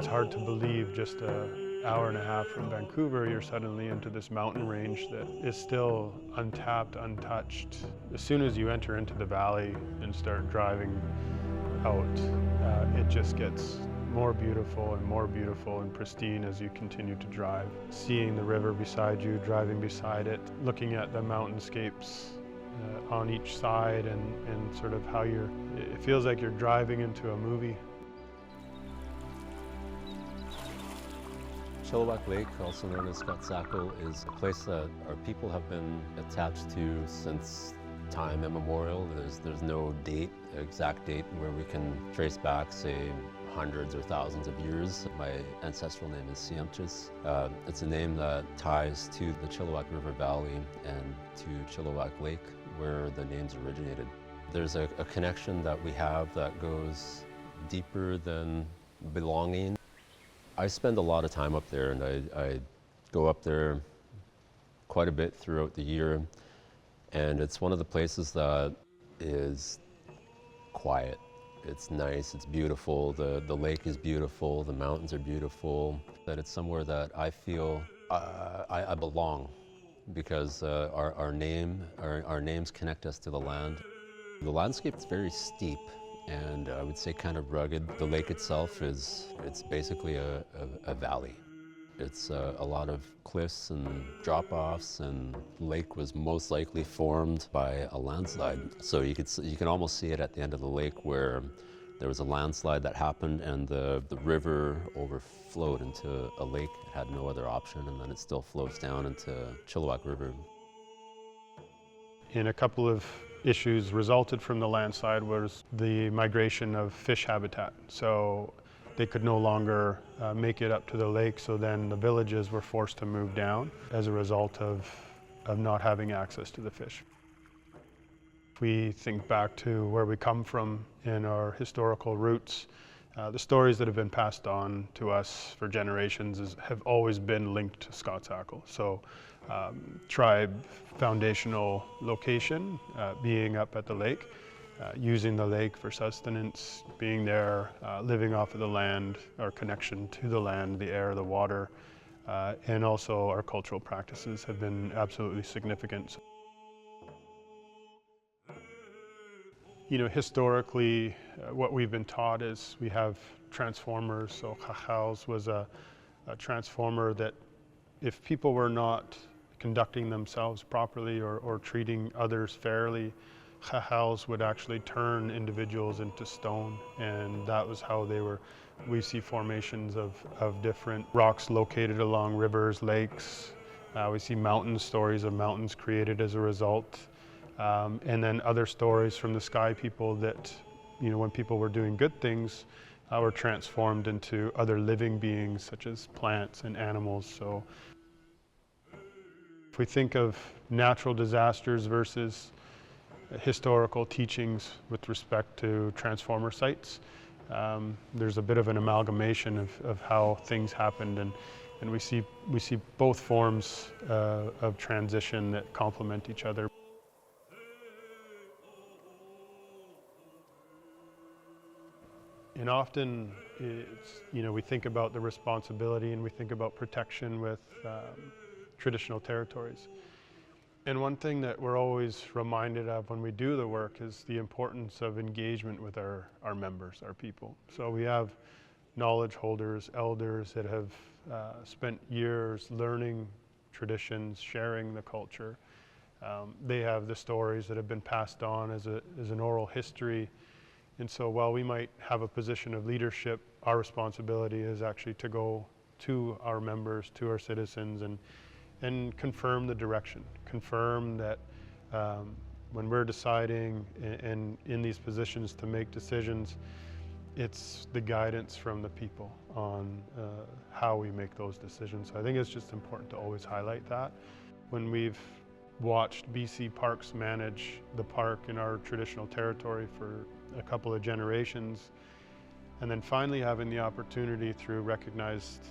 It's hard to believe just an hour and a half from Vancouver, you're suddenly into this mountain range that is still untapped, untouched. As soon as you enter into the valley and start driving out, it just gets more beautiful and pristine as you continue to drive. Seeing the river beside you, driving beside it, looking at the mountainscapes on each side and sort of how it feels like you're driving into a movie. Chilliwack Lake, also known as Sxótsaqel, is a place that our people have been attached to since time immemorial. There's no exact date where we can trace back, say, hundreds or thousands of years. My ancestral name is Sxótsaqel. It's a name that ties to the Chilliwack River Valley and to Chilliwack Lake, where the names originated. There's a connection that we have that goes deeper than belonging. I spend a lot of time up there, and I go up there quite a bit throughout the year, and it's one of the places that is quiet. It's nice, it's beautiful, the lake is beautiful, the mountains are beautiful, that it's somewhere that I feel I belong, because our names connect us to the land. The landscape is very steep, and I would say kind of rugged. The lake itself it's basically a valley. It's a lot of cliffs and drop-offs, and the lake was most likely formed by a landslide. So you can almost see it at the end of the lake where there was a landslide that happened and the river overflowed into a lake. It had no other option, and then it still flows down into Chilliwack River. And a couple of issues resulted from the landslide was the migration of fish habitat. So they could no longer make it up to the lake, so then the villages were forced to move down as a result of not having access to the fish. If we think back to where we come from in our historical roots, the stories that have been passed on to us for generations have always been linked to Sxótsaqel. So tribe foundational location being up at the lake, using the lake for sustenance, being there, living off of the land, our connection to the land, the air, the water, and also our cultural practices have been absolutely significant. You know, historically, what we've been taught is we have transformers. So Halq'eméylem was a transformer that if people were not conducting themselves properly or treating others fairly, Halq'eméylem would actually turn individuals into stone, and that was how they were. We see formations of different rocks located along rivers, lakes. We see mountain stories of mountains created as a result. And then other stories from the sky people that, you know, when people were doing good things, were transformed into other living beings such as plants and animals. So if we think of natural disasters versus historical teachings with respect to transformer sites, there's a bit of an amalgamation of how things happened, and we see both forms of transition that complement each other. And often, you know, we think about the responsibility and we think about protection with traditional territories. And one thing that we're always reminded of when we do the work is the importance of engagement with our members, our people. So we have knowledge holders, elders that have spent years learning traditions, sharing the culture. They have the stories that have been passed on as an oral history. And so while we might have a position of leadership, our responsibility is actually to go to our members, to our citizens, and confirm the direction, confirm that when we're deciding and in these positions to make decisions, it's the guidance from the people on how we make those decisions. So I think it's just important to always highlight that. When we've watched BC Parks manage the park in our traditional territory for a couple of generations, and then finally having the opportunity through recognized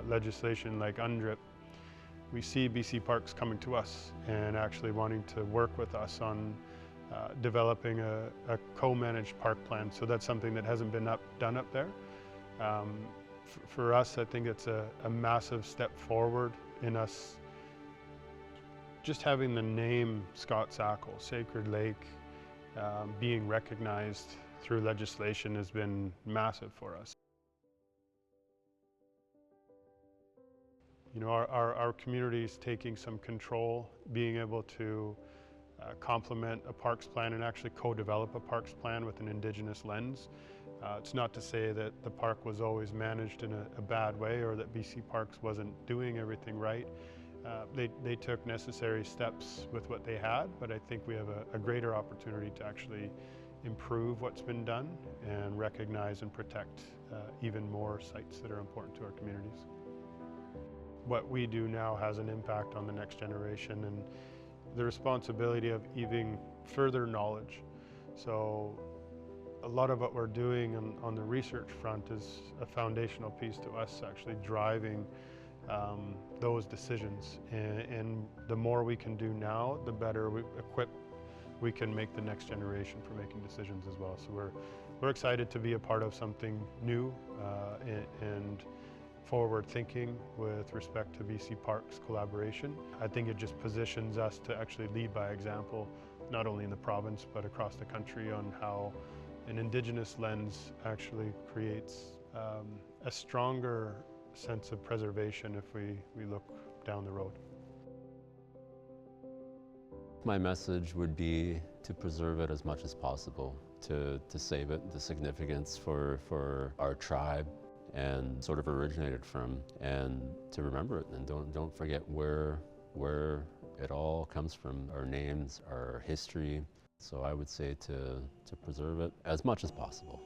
legislation like UNDRIP, we see BC Parks coming to us and actually wanting to work with us on developing a co-managed park plan. So that's something that hasn't been done up there. For us, I think it's a massive step forward in us just having the name Sxótsaqel, Sacred Lake, being recognized through legislation has been massive for us. You know, our community is taking some control, being able to complement a parks plan and actually co-develop a parks plan with an Indigenous lens. It's not to say that the park was always managed in a bad way or that BC Parks wasn't doing everything right. They took necessary steps with what they had, but I think we have a greater opportunity to actually improve what's been done and recognize and protect even more sites that are important to our communities. What we do now has an impact on the next generation and the responsibility of even further knowledge. So a lot of what we're doing on the research front is a foundational piece to us actually driving those decisions. And the more we can do now, the better equipped we can make the next generation for making decisions as well. So we're excited to be a part of something new and forward thinking with respect to BC Parks collaboration. I think it just positions us to actually lead by example, not only in the province but across the country, on how an Indigenous lens actually creates a stronger sense of preservation if we look down the road. My message would be to preserve it as much as possible, to save it, the significance for our tribe and sort of originated from, and to remember it, and don't forget where it all comes from, our names, our history. So I would say to preserve it as much as possible.